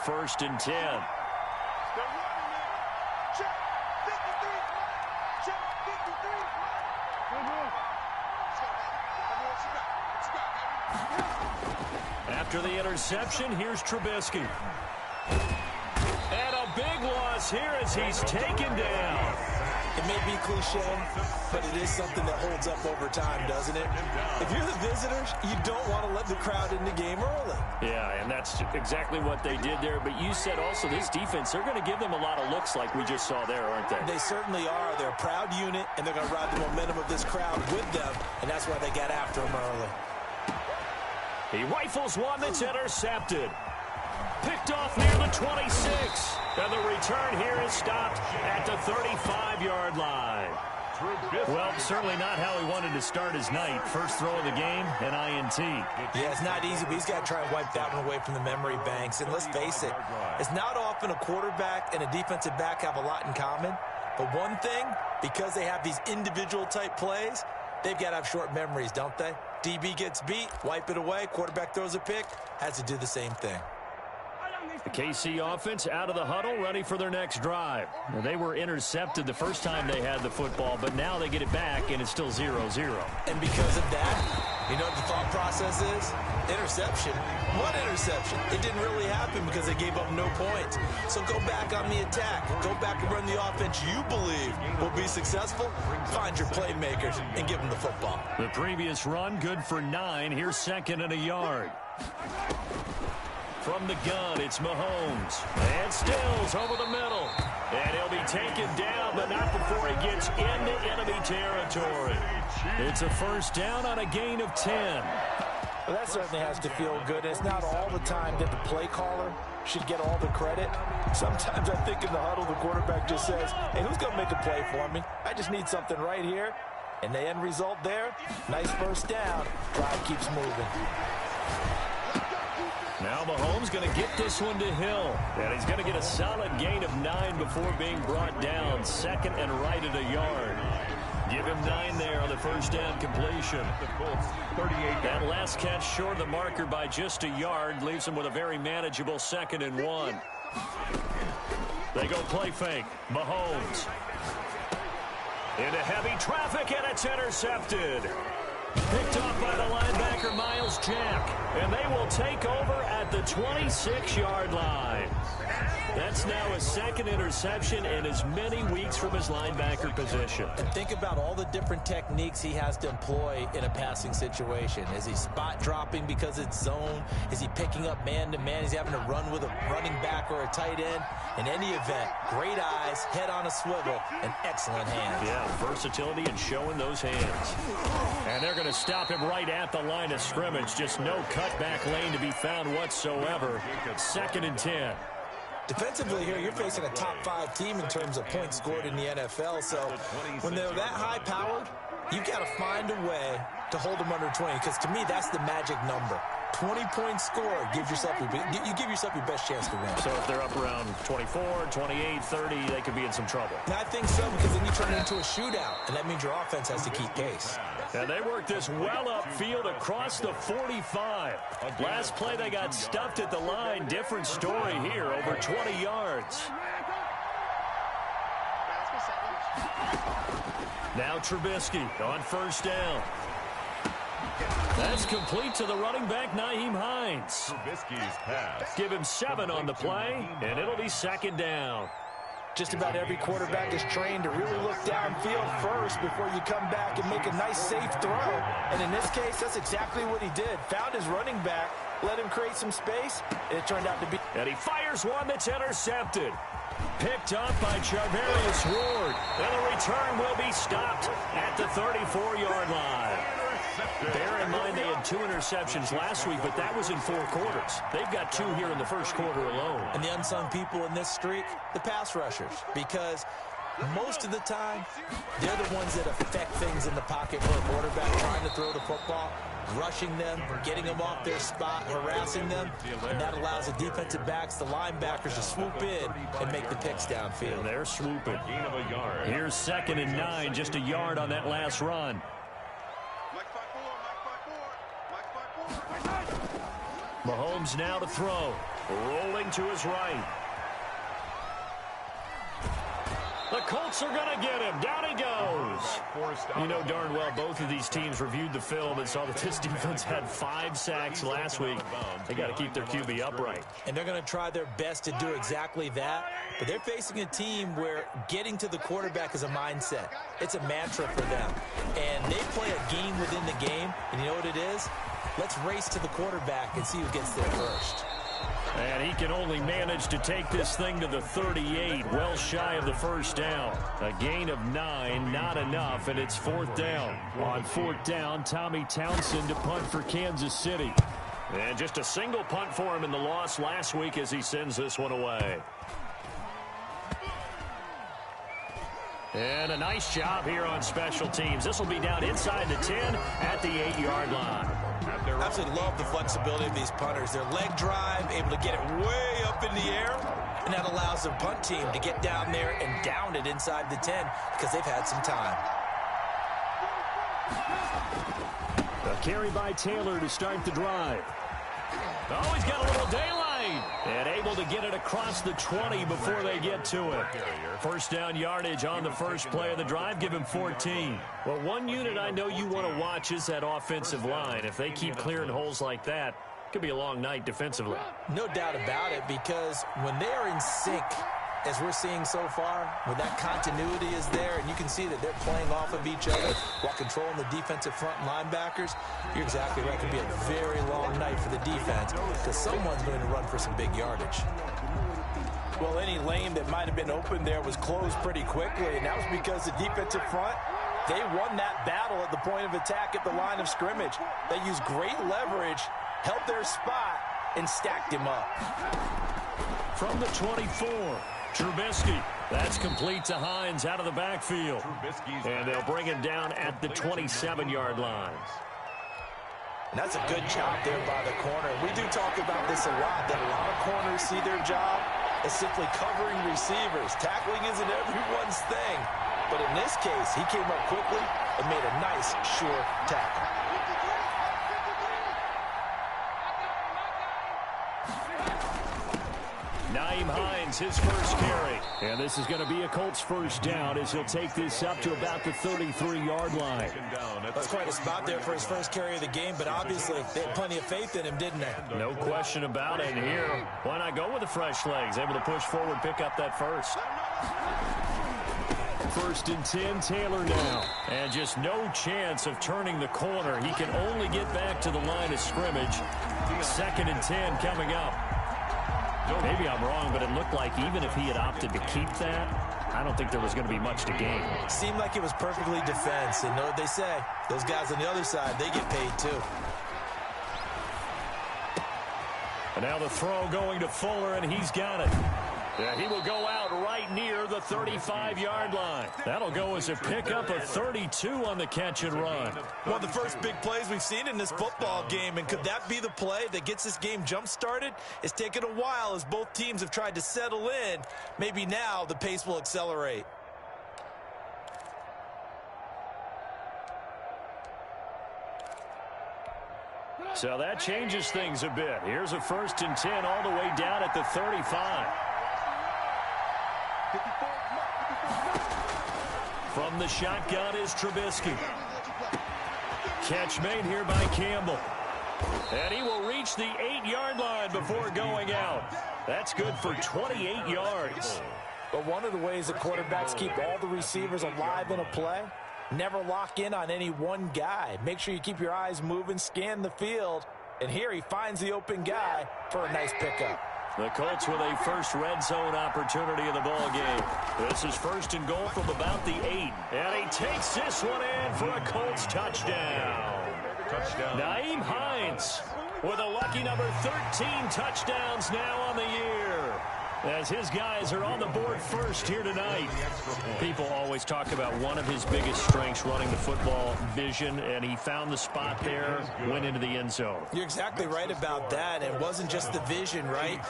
First and 10. After the interception, here's Trubisky. And a big loss here as he's taken down. It may be cliche, but it is something that holds up over time, doesn't it? If you're the visitors, you don't want to let the crowd in the game early. Yeah, and that's exactly what they did there. But you said also this defense, they're going to give them a lot of looks like we just saw there, aren't they? They certainly are. They're a proud unit, and they're going to ride the momentum of this crowd with them, and that's why they got after them early. He rifles one that's intercepted. Picked off near the 26. And the return here is stopped at the 35-yard line. Well, certainly not how he wanted to start his night. First throw of the game, an INT. Yeah, it's not easy, but he's got to try and wipe that one away from the memory banks. And let's face it, it's not often a quarterback and a defensive back have a lot in common. But one thing, because they have these individual-type plays, they've got to have short memories, don't they? DB gets beat, wipe it away, quarterback throws a pick, has to do the same thing. The KC offense out of the huddle, ready for their next drive. Now, they were intercepted the first time they had the football, but now they get it back, and it's still 0-0. And because of that, you know what the thought process is? Interception. What interception? It didn't really happen because they gave up no points. So go back on the attack. Go back and run the offense you believe will be successful. Find your playmakers and give them the football. The previous run, good for 9. Here's second and a yard. From the gun, it's Mahomes. And Stills over the middle. And he'll be taken down, but not before he gets into enemy territory. It's a first down on a gain of 10. Well, that certainly has to feel good. It's not all the time that the play caller should get all the credit. Sometimes I think in the huddle, the quarterback just says, hey, who's going to make a play for me? I just need something right here. And the end result there, nice first down. Drive keeps moving. Now Mahomes going to get this one to Hill. And he's going to get a solid gain of 9 before being brought down. Second and right at a yard. Give him 9 there on the first down completion. That last catch short of the marker by just a yard leaves him with a very manageable 2nd and 1. They go play fake. Mahomes. Into heavy traffic, and it's intercepted. Picked off by the linebacker, Miles Jack. And they will take over at the 26-yard line. That's now his second interception in as many weeks from his linebacker position. And think about all the different techniques he has to employ in a passing situation. Is he spot dropping because it's zone? Is he picking up man-to-man? Is he having to run with a running back or a tight end? In any event, great eyes, head on a swivel, and excellent hands. Yeah, versatility and showing those hands. And they're going to stop him right at the line of scrimmage. Just no cutback lane to be found whatsoever. 2nd and 10. Defensively here, you're facing a top-5 team in terms of points scored in the NFL. So when they're that high-powered, you've got to find a way to hold them under 20. Because to me, that's the magic number. 20-point score, you give yourself your best chance to win. So if they're up around 24, 28, 30, they could be in some trouble. And I think so, because then you turn it into a shootout, and that means your offense has to keep pace. And they work this well upfield across the 45. Last play, they got stuffed at the line. Different story here, over 20 yards. Now Trubisky on first down. That's complete to the running back, Nyheim Hines. Trubisky's pass. Give him 7 on the play, and it'll be 2nd down. Just about every quarterback is trained to really look downfield first before you come back and make a nice, safe throw. And in this case, that's exactly what he did. Found his running back, let him create some space, and it turned out to be... And he fires one that's intercepted. Picked up by Charvarius Ward. And the return will be stopped at the 34-yard line. Bear in mind they had 2 interceptions last week, but that was in 4 quarters. They've got 2 here in the first quarter alone. And the unsung people in this streak, the pass rushers, because most of the time, they're the ones that affect things in the pocket for a quarterback trying to throw the football, rushing them, getting them off their spot, harassing them, and that allows the defensive backs, the linebackers to swoop in and make the picks downfield. And they're swooping. Here's 2nd and 9, just a yard on that last run. Mahomes now to throw. Rolling to his right. The Colts are going to get him. Down he goes. You know darn well both of these teams reviewed the film and saw that this defense had 5 sacks last week. They got to keep their QB upright. And they're going to try their best to do exactly that. But they're facing a team where getting to the quarterback is a mindset. It's a mantra for them. And they play a game within the game. And you know what it is? Let's race to the quarterback and see who gets there first. And he can only manage to take this thing to the 38, well shy of the first down. A gain of 9, not enough, and it's 4th down. On 4th down, Tommy Townsend to punt for Kansas City. And just a single punt for him in the loss last week as he sends this one away. And a nice job here on special teams. This will be down inside the 10 at the 8-yard line. Absolutely love the flexibility of these punters. Their leg drive, able to get it way up in the air, and that allows their punt team to get down there and down it inside the 10 because they've had some time. A carry by Taylor to start the drive. Oh, he's got a little daylight. And able to get it across the 20 before they get to it. First down yardage on the first play of the drive. Give him 14. Well, one unit I know you want to watch is that offensive line. If they keep clearing holes like that, it could be a long night defensively. No doubt about it, because when they are in sync, as we're seeing so far, when that continuity is there and you can see that they're playing off of each other while controlling the defensive front linebackers, you're exactly right. It could be a very long night for the defense because someone's going to run for some big yardage. Well, any lane that might have been open there was closed pretty quickly, and that was because the defensive front, they won that battle at the point of attack at the line of scrimmage. They used great leverage, held their spot, and stacked him up. From the 24. Trubisky. That's complete to Hines out of the backfield. And they'll bring him down at the 27-yard line. And that's a good job there by the corner. We do talk about this a lot, that a lot of corners see their job as simply covering receivers. Tackling isn't everyone's thing. But in this case, he came up quickly and made a nice, sure tackle. Hines, his first carry. And this is going to be a Colts first down as he'll take this up to about the 33-yard line. That's quite a spot there for his first carry of the game, but obviously they had plenty of faith in him, didn't they? No question about it. Here, why not go with the fresh legs? Able to push forward, pick up that first. 1st and 10, Taylor now. And just no chance of turning the corner. He can only get back to the line of scrimmage. 2nd and 10 coming up. Maybe I'm wrong, but it looked like even if he had opted to keep that, I don't think there was going to be much to gain. Seemed like it was perfectly defense. And know what they say? Those guys on the other side, they get paid too. And now the throw going to Fuller, and he's got it. Yeah, he will go out right near the 35-yard line. That'll go as a pickup of 32 on the catch and run. One of the first big plays we've seen in this football game, and could that be the play that gets this game jump-started? It's taken a while as both teams have tried to settle in. Maybe now the pace will accelerate. So that changes things a bit. Here's a 1st and 10 all the way down at the 35. From the shotgun is Trubisky. Catch made here by Campbell. And he will reach the 8-yard line before going out. That's good for 28 yards. But one of the ways that quarterbacks keep all the receivers alive in a play, never lock in on any one guy. Make sure you keep your eyes moving, scan the field. And here he finds the open guy for a nice pickup. The Colts with a first red zone opportunity in the ball game. This is 1st and goal from about the 8. And he takes this one in for a Colts touchdown. Nyheim Hines with a lucky number 13 touchdowns now on the year, as his guys are on the board first here tonight. People always talk about one of his biggest strengths, running the football, vision, and he found the spot there, went into the end zone. You're exactly right about that. It wasn't just the vision, right?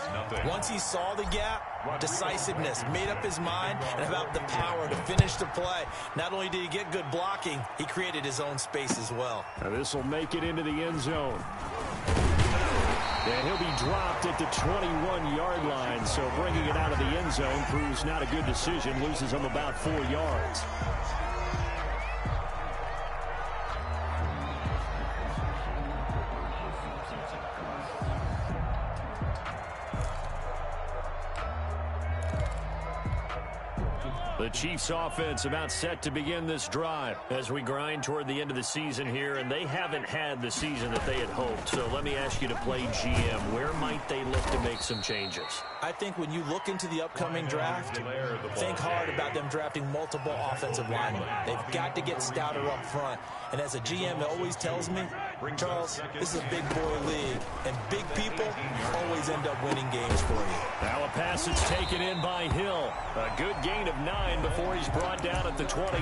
Once he saw the gap, decisiveness, made up his mind, and about the power to finish the play. Not only did he get good blocking, he created his own space as well. Now this will make it into the end zone. And he'll be dropped at the 21-yard line. So bringing it out of the end zone proves not a good decision. Loses him about 4 yards. The Chiefs offense about set to begin this drive as we grind toward the end of the season here, and they haven't had the season that they had hoped. So let me ask you to play GM. Where might they look to make some changes? I think when you look into the upcoming draft, think hard about them drafting multiple offensive linemen. They've got to get stouter up front. And as a GM always tells me, Charles, this is a big boy league, and big people always end up winning games for you. Now a pass that's taken in by Hill. A good gain of 9 before he's brought down at the 28.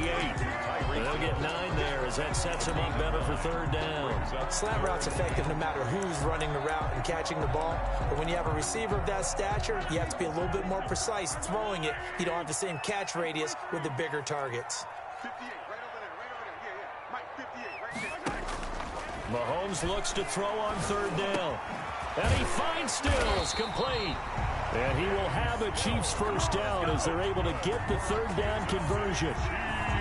They'll get 9 there as that sets him up better for 3rd down. Slant route's effective no matter who's running the route and catching the ball. But when you have a receiver of that stature, you have to be a little bit more precise throwing it. You don't have the same catch radius with the bigger targets. Mahomes looks to throw on 3rd down. And he finds Stills complete. And he will have a Chiefs first down as they're able to get the 3rd down conversion.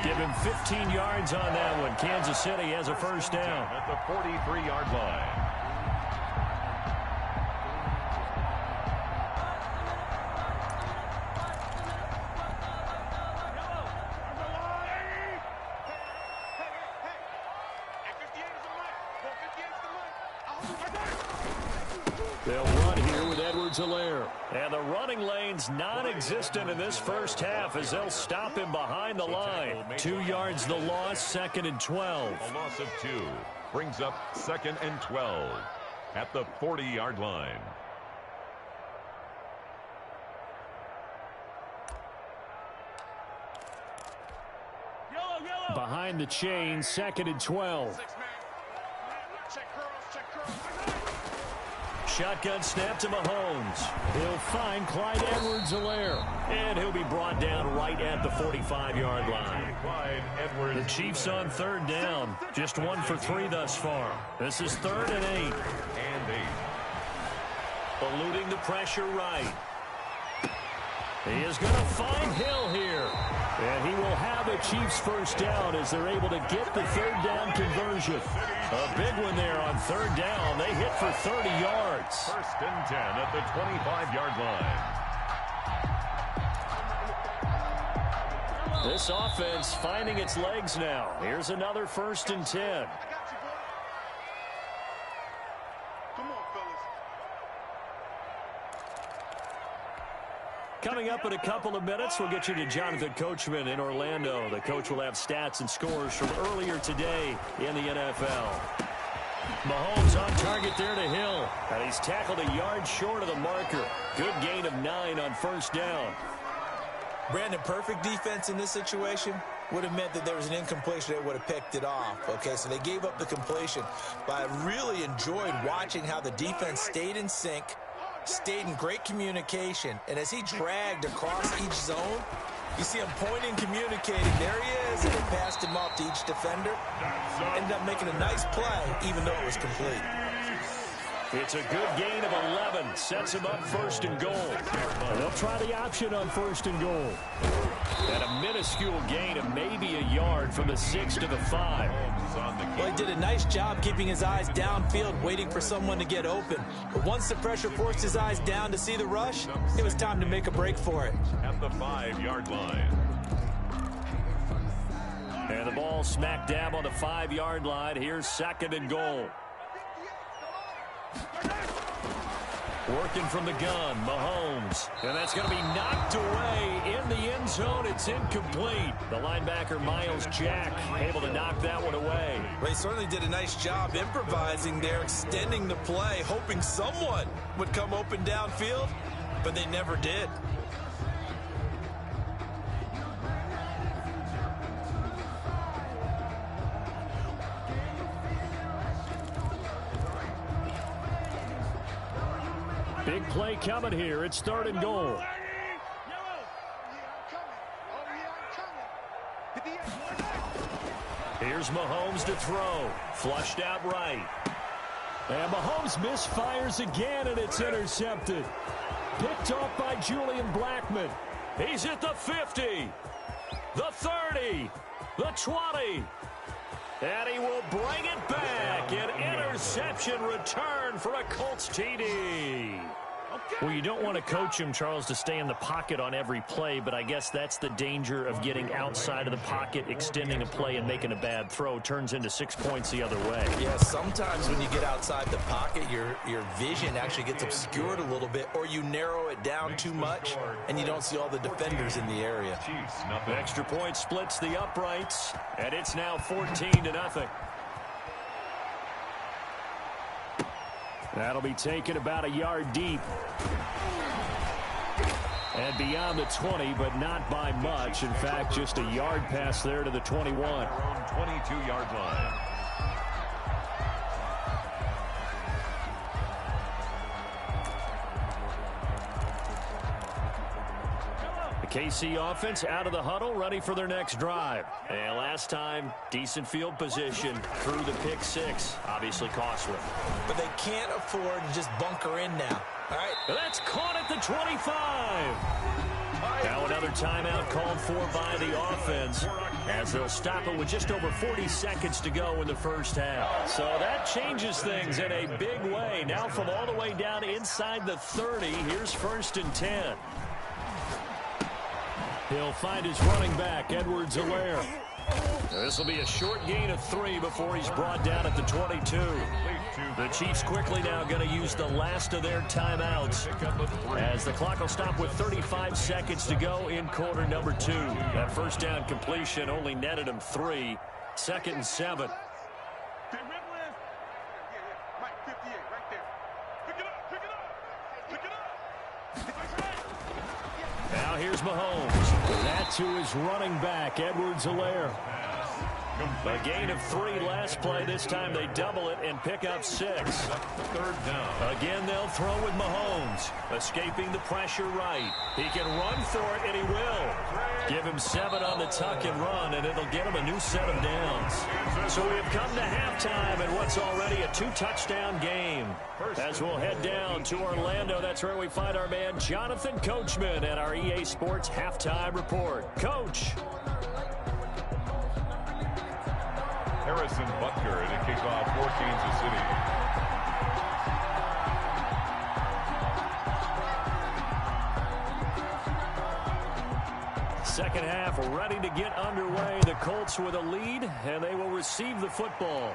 Give him 15 yards on that one. Kansas City has a first down. At the 43-yard line. They'll run here with Edwards-Helaire. And the running lane's non-existent in this first half as they'll stop him behind the line. 2 yards the loss, 2nd and 12. A loss of 2 brings up 2nd and 12 at the 40-yard line. Behind the chain, 2nd and 12. Shotgun snap to Mahomes. He'll find Clyde Edwards-Helaire. And he'll be brought down right at the 45-yard line. The Chiefs on 3rd down. Just 1 for 3 thus far. This is 3rd and 8. Eluding the pressure right. He is going to find Hill here. And he will have a Chiefs first down as they're able to get the 3rd down conversion. A big one there on 3rd down. They hit for 30 yards. 1st and 10 at the 25-yard line. This offense finding its legs now. Here's another 1st and 10. Coming up in a couple of minutes, we'll get you to Jonathan Coachman in Orlando. The coach will have stats and scores from earlier today in the NFL. Mahomes on target there to Hill. And he's tackled a yard short of the marker. Good gain of 9 on 1st down. Brandon, perfect defense in this situation would have meant that there was an incompletion that would have picked it off. Okay, so they gave up the completion. But I really enjoyed watching how the defense stayed in sync, stayed in great communication, and as he dragged across each zone, you see him pointing, communicating. There he is, and he passed him off to each defender. Ended up making a nice play, even though it was complete. It's a good gain of 11. Sets him up 1st and goal. And they'll try the option on 1st and goal. And a minuscule gain of maybe a yard from the 6 to the 5. Well, he did a nice job keeping his eyes downfield, waiting for someone to get open. But once the pressure forced his eyes down to see the rush, it was time to make a break for it. At the 5-yard line. And the ball smack dab on the 5-yard line. Here's 2nd and goal. Working from the gun, Mahomes. And that's going to be knocked away in the end zone. It's incomplete. The linebacker, Miles Jack, able to knock that one away. Well, he certainly did a nice job improvising there, extending the play, hoping someone would come open downfield, but they never did. Big play coming here. It's 3rd and goal. Here's Mahomes to throw. Flushed out right. And Mahomes misfires again, and it's intercepted. Picked off by Julian Blackmon. He's at the 50, the 30, the 20. And he will bring it back. An interception return for a Colts TD. Well, you don't want to coach him, Charles, to stay in the pocket on every play, but I guess that's the danger of getting outside of the pocket, extending a play, and making a bad throw. Turns into 6 points the other way. Yeah, sometimes when you get outside the pocket, your vision actually gets obscured a little bit, or you narrow it down too much, and you don't see all the defenders in the area. The extra point splits the uprights, and it's now 14-0. That'll be taken about a yard deep. And beyond the 20, but not by much. In fact, just a yard pass there to the 21. 22-yard line. The KC offense out of the huddle, ready for their next drive. And last time, decent field position through the pick six. Obviously costly. But they can't afford to just bunker in now. All right. That's caught at the 25. Now another timeout called for by the offense as they'll stop it with just over 40 seconds to go in the first half. So that changes things in a big way. Now from all the way down inside the 30, here's 1st and 10. He'll find his running back, Edwards-Helaire. This will be a short gain of 3 before he's brought down at the 22. The Chiefs quickly now going to use the last of their timeouts as the clock will stop with 35 seconds to go in quarter number 2. That first down completion only netted him 3. 2nd and 7. Now here's Mahomes. That to his running back, Edwards-Helaire. A gain of 3 last play. This time they double it and pick up 6. 3rd down. Again, they'll throw with Mahomes. Escaping the pressure right. He can run for it, and he will. Give him 7 on the tuck and run, and it'll get him a new set of downs. So we have come to halftime in what's already a 2-touchdown game. As we'll head down to Orlando, that's where we find our man Jonathan Coachman at our EA Sports Halftime Report. Coach. Harrison Butker to kick off for Kansas City. Second half ready to get underway. The Colts with a lead, and they will receive the football.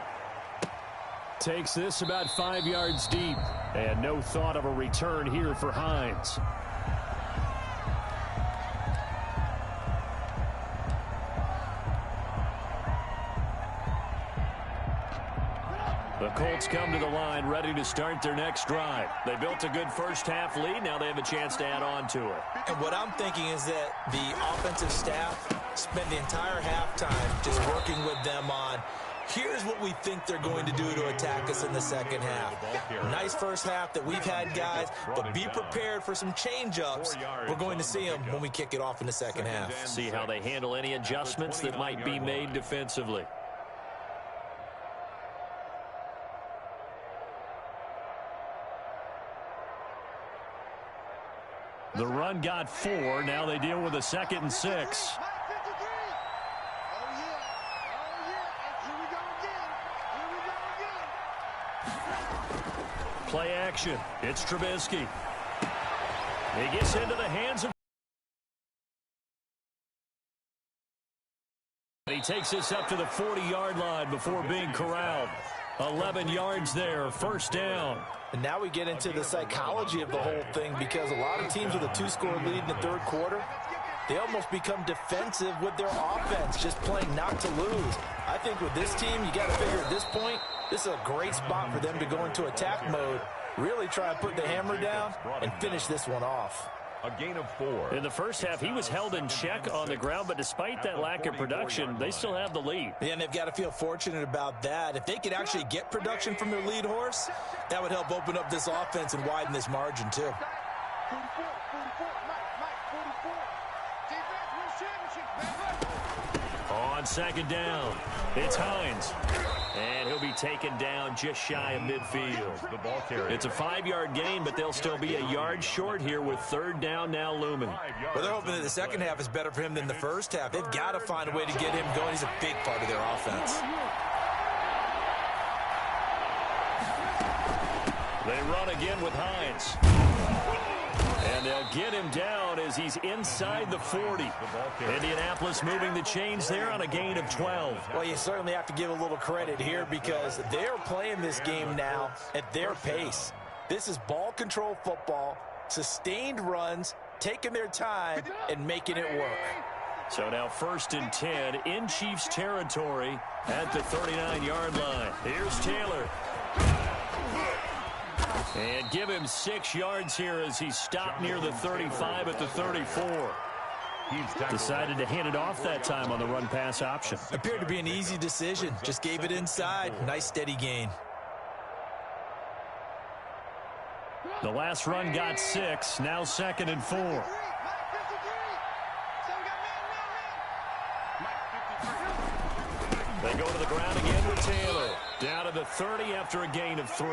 Takes this about 5 yards deep, and no thought of a return here for Hines. The Colts come to the line ready to start their next drive. They built a good first half lead. Now they have a chance to add on to it. And what I'm thinking is that the offensive staff spent the entire halftime just working with them on, here's what we think they're going to do to attack us in the second half. Nice first half that we've had, guys, but be prepared for some change-ups. We're going to see them when we kick it off in the second half. See how they handle any adjustments that might be made defensively. The run got 4. Now they deal with a 2nd and 6. Play action. It's Trubisky. He gets into the hands of. He takes this up to the 40-yard line before being corralled. 11 yards there, 1st down. And now we get into the psychology of the whole thing, because a lot of teams with a 2-score lead in the 3rd quarter, they almost become defensive with their offense, just playing not to lose. I think with this team, you got to figure at this point, this is a great spot for them to go into attack mode, really try and put the hammer down and finish this one off. A gain of 4. In the first half, he was held in check on the ground, but despite that lack of production, they still have the lead. Yeah, and they've got to feel fortunate about that. If they could actually get production from their lead horse, that would help open up this offense and widen this margin, too. On second down, it's Hines. And he'll be taken down just shy of midfield. The ball carrier. It's a 5-yard gain, but they'll still be a yard short here with third down now looming. Well, they're hoping that the second half is better for him than the first half. They've got to find a way to get him going. He's a big part of their offense. They run again with Hines. And they'll get him down as he's inside the 40. Indianapolis moving the chains there on a gain of 12. Well, you certainly have to give a little credit here because they're playing this game now at their pace. This is ball control football, sustained runs, taking their time, and making it work. So now 1st and 10 in Chiefs territory at the 39-yard line. Here's Taylor. And give him 6 yards here as he stopped near the 35 at the 34. Decided to hand it off that time on the run-pass option. Appeared to be an easy decision. Just gave it inside. Nice steady gain. The last run got 6. Now 2nd and 4. They go to the ground again with Taylor. Down to the 30 after a gain of 3.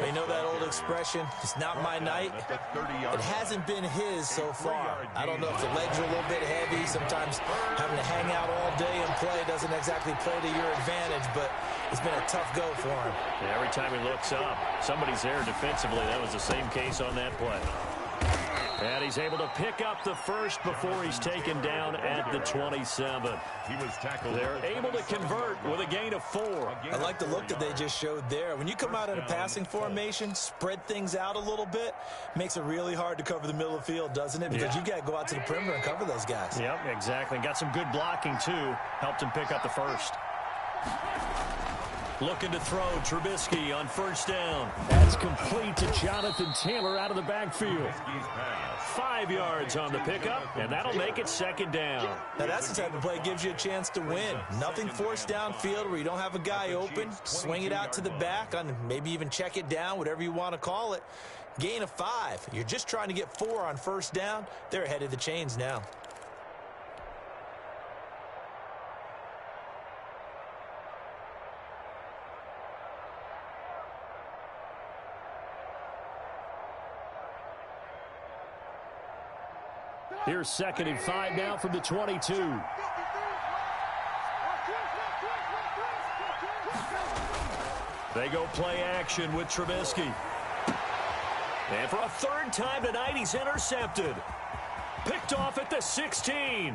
They know that old expression, it's not my night. It hasn't been his so far. I don't know if the legs are a little bit heavy. Sometimes having to hang out all day and play doesn't exactly play to your advantage, but it's been a tough go for him. Yeah, every time he looks up, somebody's there defensively. That was the same case on that play. And he's able to pick up the first before he's taken down at the 27. He was tackled. They're able to convert with a gain of 4. I like the look that they just showed there. When you come out in a passing formation, spread things out a little bit, makes it really hard to cover the middle of the field, doesn't it? Because you got to go out to the perimeter and cover those guys. Yep, exactly. Got some good blocking, too. Helped him pick up the first. Looking to throw, Trubisky on 1st down. That's complete to Jonathan Taylor out of the backfield. 5 yards on the pickup, and that'll make it 2nd down. Now, that's the type of play that gives you a chance to win. Nothing forced downfield where you don't have a guy open. Swing it out to the back, on maybe even check it down, whatever you want to call it. Gain of 5. You're just trying to get 4 on 1st down. They're ahead of the chains now. Here's 2nd and 5 now from the 22. They go play action with Trubisky. And for a 3rd time tonight, he's intercepted. Picked off at the 16.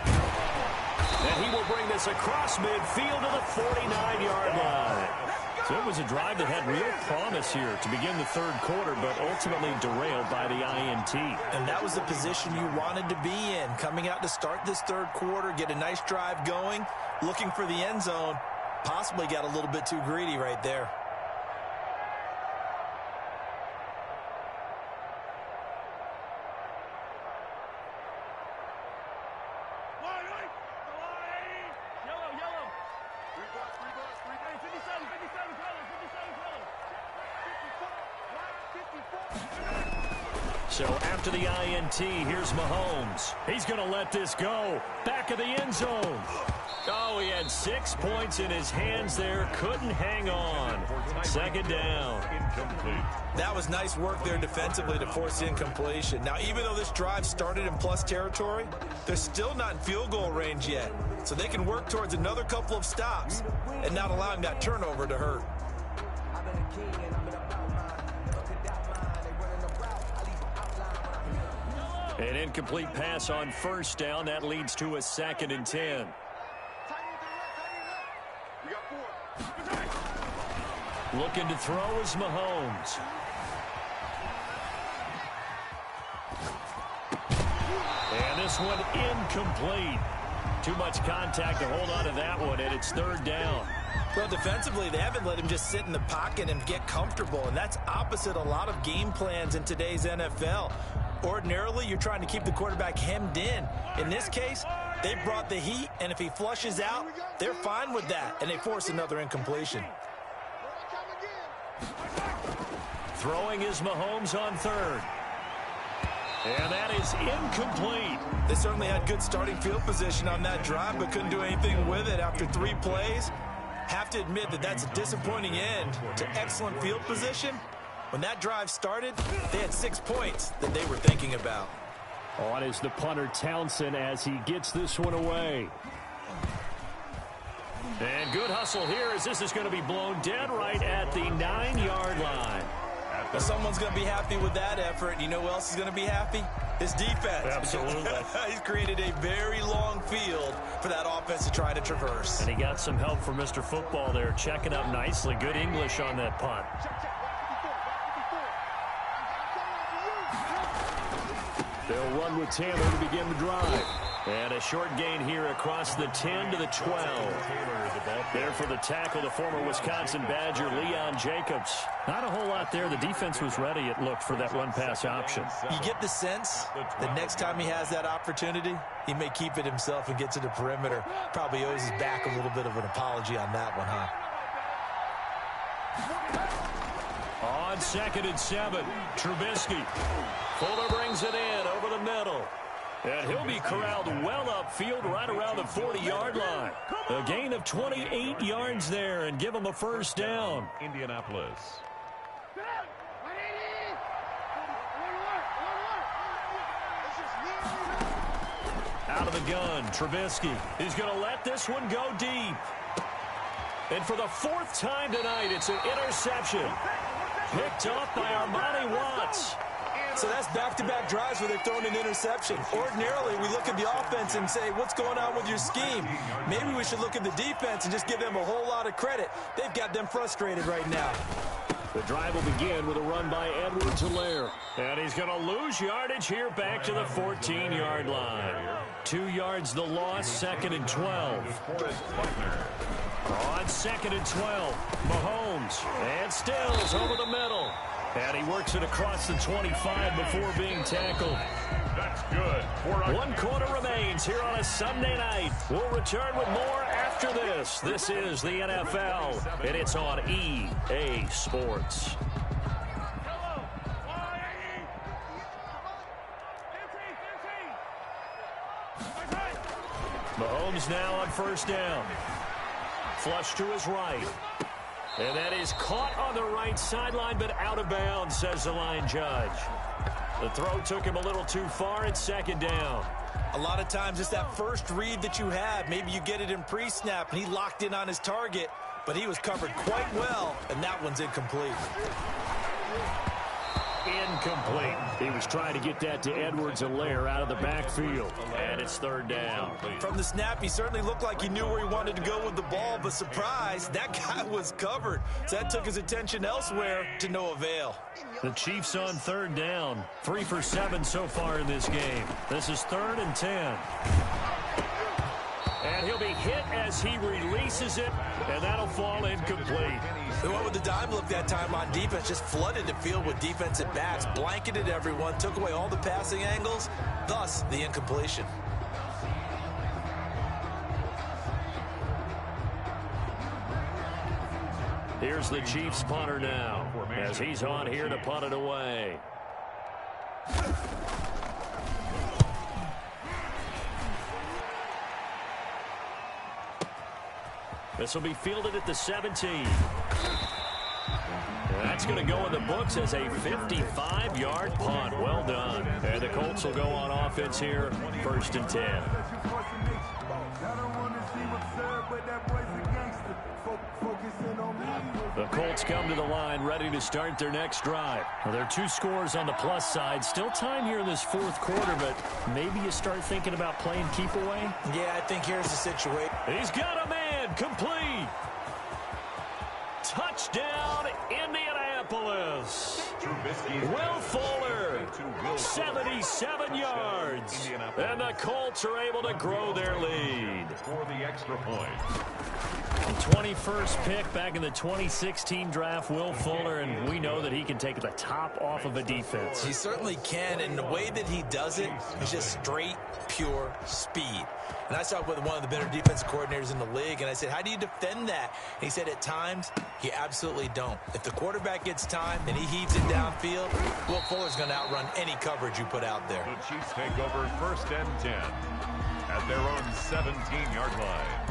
And he will bring this across midfield to the 49-yard line. So it was a drive that had real promise here to begin the 3rd quarter, but ultimately derailed by the INT. And that was the position you wanted to be in. Coming out to start this 3rd quarter, get a nice drive going, looking for the end zone. Possibly got a little bit too greedy right there. So after the INT, here's Mahomes. He's going to let this go. Back of the end zone. Oh, he had 6 points in his hands there. Couldn't hang on. 2nd down. That was nice work there defensively to force incompletion. Now, even though this drive started in plus territory, they're still not in field goal range yet. So they can work towards another couple of stops and not allowing that turnover to hurt. An incomplete pass on 1st down. That leads to a 2nd and 10. Looking to throw is Mahomes. And this one incomplete. Too much contact to hold on to that one, and it's 3rd down. Well, defensively, they haven't let him just sit in the pocket and get comfortable, and that's opposite a lot of game plans in today's NFL. Ordinarily, you're trying to keep the quarterback hemmed in. In this case, they brought the heat, and if he flushes out, they're fine with that, and they force another incompletion. Throwing is Mahomes on 3rd. And that is incomplete. They certainly had good starting field position on that drive, but couldn't do anything with it after 3 plays. Have to admit that that's a disappointing end to excellent field position. When that drive started, they had 6 points that they were thinking about. On is the punter Townsend as he gets this one away. And good hustle here as this is going to be blown dead right at the 9-yard line. Well, someone's going to be happy with that effort. You know who else is going to be happy? His defense. Absolutely. He's created a very long field for that offense to try to traverse. And he got some help from Mr. Football there, checking up nicely. Good English on that punt. They'll run with Taylor to begin the drive. And a short gain here across the 10 to the 12. There for the tackle, the former Wisconsin Badger, Leon Jacobs. Not a whole lot there. The defense was ready, it looked, for that run-pass option. You get the sense that next time he has that opportunity, he may keep it himself and get to the perimeter. Probably owes his back a little bit of an apology on that one, huh? On 2nd and 7, Trubisky. Fuller brings it in over the middle. And he'll be corralled well upfield right around the 40-yard line. A gain of 28 yards there and give him a first down. Indianapolis. Out of the gun, Trubisky. He's going to let this one go deep. And for the 4th time tonight, it's an interception. Picked off by Armani Watts. So that's back-to-back drives where they've thrown an interception. Ordinarily, we look at the offense and say, what's going on with your scheme? Maybe we should look at the defense and just give them a whole lot of credit. They've got them frustrated right now. The drive will begin with a run by Edwards-Helaire. And he's going to lose yardage here back to the 14-yard line. 2 yards the loss, 2nd and 12. On 2nd and 12, Mahomes. And Stills over the middle. And he works it across the 25 before being tackled. That's good. 1 quarter remains here on a Sunday night. We'll return with more after this. This is the NFL, and it's on EA Sports. Mahomes now on 1st down. Flush to his right. And that is caught on the right sideline, but out of bounds, says the line judge. The throw took him a little too far. It's 2nd down. A lot of times it's that first read that you have. Maybe you get it in pre-snap, and he locked in on his target, but he was covered quite well, and that one's incomplete. Incomplete. He was trying to get that to Edwards-Helaire out of the backfield. And it's 3rd down. From the snap, he certainly looked like he knew where he wanted to go with the ball, but surprise, that guy was covered. So that took his attention elsewhere to no avail. The Chiefs on 3rd down. 3 for 7 so far in this game. This is 3rd and 10. And he'll be hit as he releases it, and that'll fall incomplete. They went with the dime look that time on defense, just flooded the field with defensive backs, blanketed everyone, took away all the passing angles, thus the incompletion. Here's the Chiefs punter now, as he's on here to punt it away. This will be fielded at the 17. And that's going to go in the books as a 55-yard punt. Well done. And the Colts will go on offense here, 1st and 10. The Colts come to the line ready to start their next drive. Well, there are 2 scores on the plus side. Still time here in this 4th quarter, but maybe you start thinking about playing keep away? Yeah, I think here's the situation. He's got a man, complete. Touchdown, Indianapolis. Will Fuller, 77 yards. And the Colts are able to grow their lead. For the extra point. 21st pick back in the 2016 draft, Will Fuller, and we know that he can take the top off of a defense. He certainly can, and the way that he does it is just straight, pure speed. And I talked with one of the better defensive coordinators in the league, and I said, how do you defend that? And he said, at times, you absolutely don't. If the quarterback gets time and he heaves it downfield, Will Fuller's going to outrun any coverage you put out there. The Chiefs take over 1st and 10 at their own 17-yard line.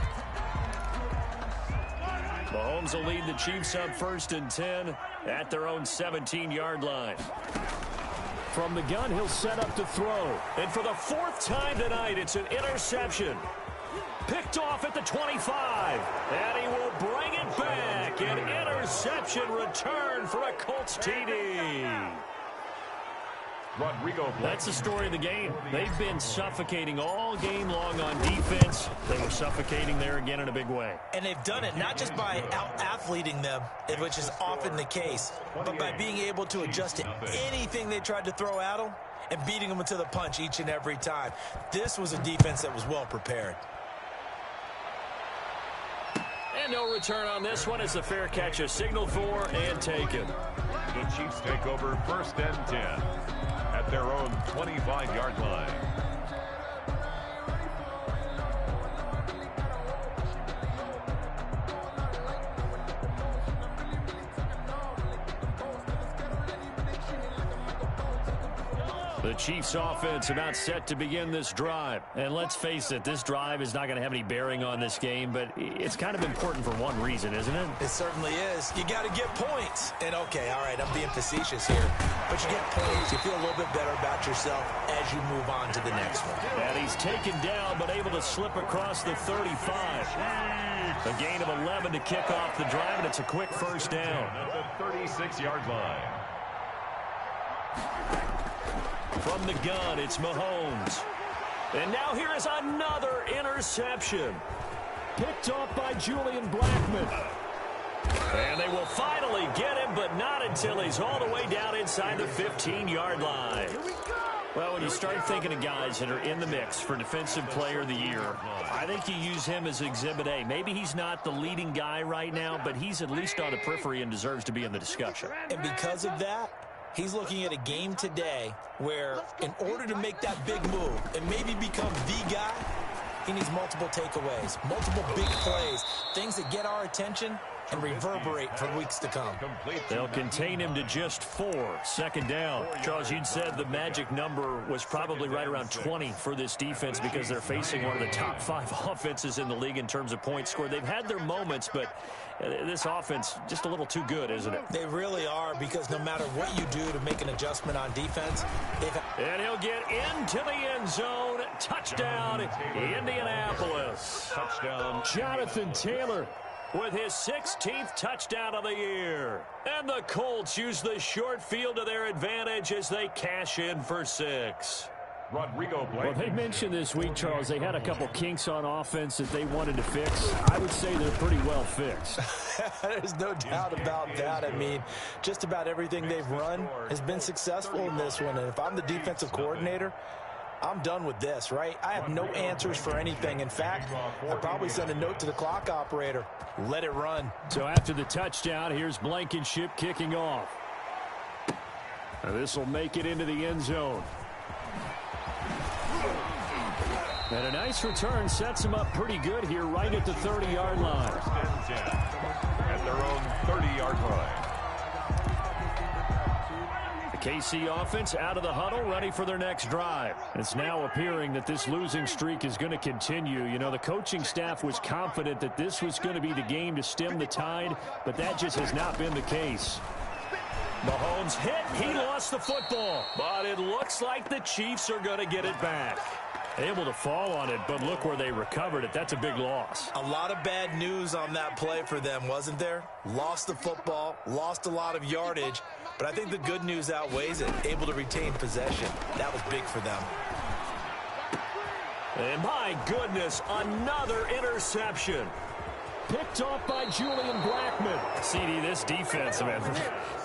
Mahomes will lead the Chiefs up 1st and 10 at their own 17-yard line. From the gun, he'll set up to throw. And for the 4th time tonight, it's an interception. Picked off at the 25. And he will bring it back. An interception return for a Colts TD. That's the story of the game. They've been suffocating all game long on defense. They were suffocating there again in a big way. And they've done it not just by out-athleting them, which is often the case, but by being able to adjust to anything they tried to throw at them and beating them to the punch each and every time. This was a defense that was well prepared. And no return on this one as the fair catch is signaled for and taken. The Chiefs take over 1st and 10 at their own 25-yard line. The Chiefs offense about set to begin this drive. And let's face it, this drive is not going to have any bearing on this game, but it's kind of important for one reason, isn't it? It certainly is. You got to get points. And okay, all right, I'm being facetious here, but you get points. You feel a little bit better about yourself as you move on to the next one. And he's taken down, but able to slip across the 35. A gain of 11 to kick off the drive, and it's a quick 1st down. At the 36-yard line. From the gun, it's Mahomes. And now here is another interception. Picked off by Julian Blackmon. And they will finally get him, but not until he's all the way down inside the 15-yard line. Well, when you start thinking of guys that are in the mix for Defensive Player of the Year, I think you use him as Exhibit A. Maybe he's not the leading guy right now, but he's at least on the periphery and deserves to be in the discussion. And because of that, he's looking at a game today where in order to make that big move and maybe become the guy, he needs multiple takeaways, multiple big plays, things that get our attention and reverberate for weeks to come. They'll contain him to just 4. 2nd down. Charles, you'd said the magic number was probably right around 20 for this defense because they're facing one of the top 5 offenses in the league in terms of points scored. They've had their moments, but this offense just a little too good, isn't it? They really are, because no matter what you do to make an adjustment on defense, and he'll get into the end zone. Touchdown, Indianapolis. Touchdown, Jonathan Taylor with his 16th touchdown of the year. And the Colts use the short field to their advantage as they cash in for 6. Well, they mentioned this week, Charles, they had a couple kinks on offense that they wanted to fix. I would say they're pretty well fixed. There's no doubt about that. I mean, just about everything they've run has been successful in this one. And if I'm the defensive coordinator, I'm done with this, right? I have no answers for anything. In fact, I'll probably send a note to the clock operator. Let it run. So after the touchdown, here's Blankenship kicking off. This will make it into the end zone. And a nice return sets him up pretty good here right at the 30-yard line. At their own 30-yard line. The KC offense out of the huddle, ready for their next drive. It's now appearing that this losing streak is going to continue. You know, the coaching staff was confident that this was going to be the game to stem the tide, but that just has not been the case. Mahomes hit. He lost the football, but it looks like the Chiefs are going to get it back. Able to fall on it, but look where they recovered it. That's a big loss. A lot of bad news on that play for them, wasn't there? Lost the football, lost a lot of yardage, but I think the good news outweighs it. Able to retain possession. That was big for them. And my goodness, another interception. picked off by Julian Blackman. CD, this defense, man,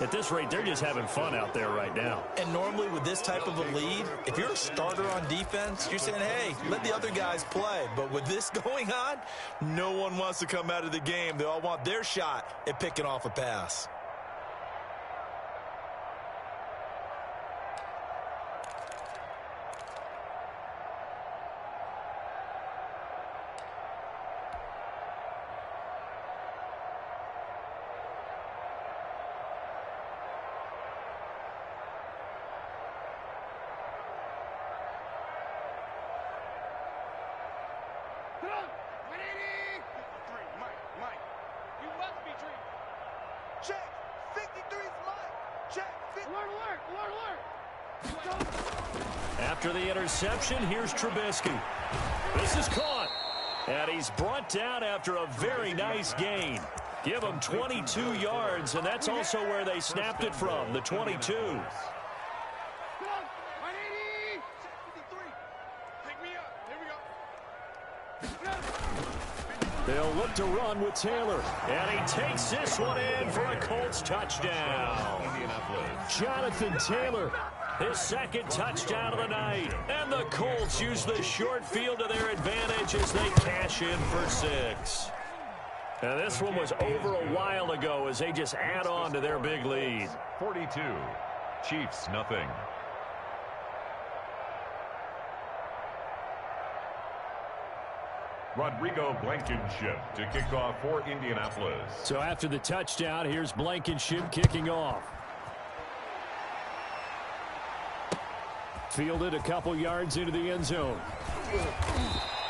at this rate, they're just having fun out there right now. And normally with this type of a lead, if you're a starter on defense, you're saying, hey, let the other guys play. But with this going on, no one wants to come out of the game. They all want their shot at picking off a pass. After the interception, here's Trubisky. This is caught. And he's brought down after a very nice gain. Give him 22 yards, and that's also where they snapped it from, the 22. They'll look to run with Taylor. And he takes this one in for a Colts touchdown. Jonathan Taylor, his second touchdown of the night. And the Colts use the short field to their advantage as they cash in for 6. Now this one was over a while ago as they just add on to their big lead. 42, Chiefs nothing. Rodrigo Blankenship to kick off for Indianapolis. So after the touchdown, here's Blankenship kicking off. Fielded a couple yards into the end zone.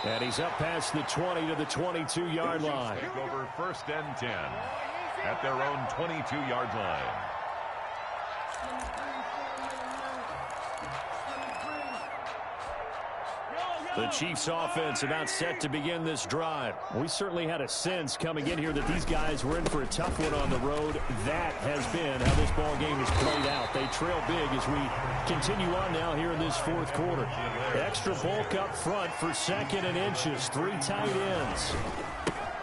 And he's up past the 20 to the 22-yard line. Take over 1st and 10 at their own 22-yard line. The Chiefs offense about set to begin this drive. We certainly had a sense coming in here that these guys were in for a tough one on the road. That has been how this ball game has played out. They trail big as we continue on now here in this 4th quarter. Extra bulk up front for 2nd and inches. 3 tight ends.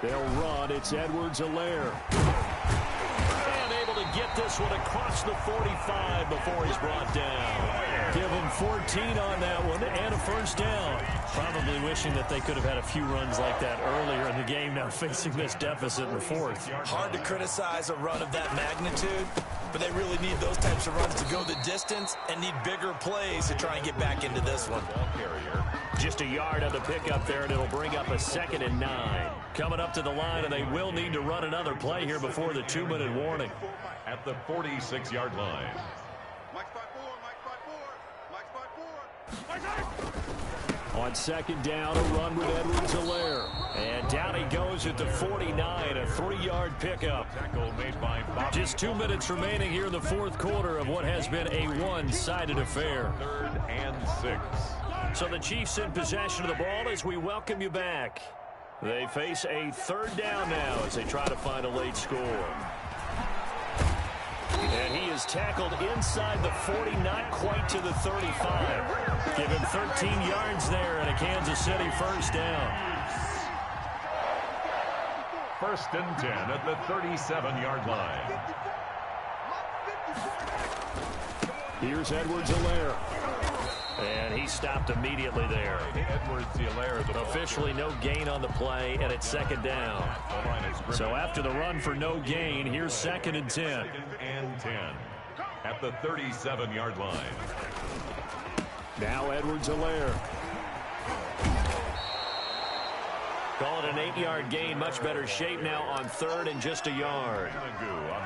They'll run. It's Edwards-Helaire. And able to get this one across the 45 before he's brought down. Give him 14 on that one and a 1st down. Probably wishing that they could have had a few runs like that earlier in the game, now facing this deficit in the 4th. Hard to criticize a run of that magnitude, but they really need those types of runs to go the distance and need bigger plays to try and get back into this one. Just a yard on the pickup there, and it'll bring up a 2nd and 9. Coming up to the line, and they will need to run another play here before the 2-minute warning. At the 46-yard line. On 2nd down, a run with Edwards-Helaire. And down he goes at the 49, a 3-yard pickup. Tackle made by Bobby. Just 2 minutes remaining here in the 4th quarter of what has been a one-sided affair. 3rd and 6. So the Chiefs in possession of the ball as we welcome you back. They face a 3rd down now as they try to find a late score. And he is tackled inside the 40, not quite to the 35. Give him 13 yards there and a Kansas City 1st down. 1st and 10 at the 37-yard line. Here's Edwards-Helaire. And he stopped immediately there. Edwards-Helaire. Officially no gain on the play, and it's 2nd down. So after the run for no gain, here's 2nd and 10. 2nd and 10 at the 37-yard line. Now Edwards-Helaire. Call it an 8-yard gain. Much better shape now on 3rd and just a yard.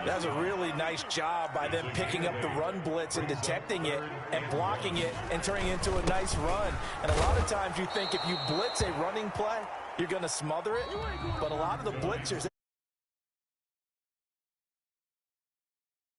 That's a really nice job by them picking up the run blitz and detecting it and blocking it and turning it into a nice run. And a lot of times you think if you blitz a running play, you're going to smother it. But a lot of the blitzers,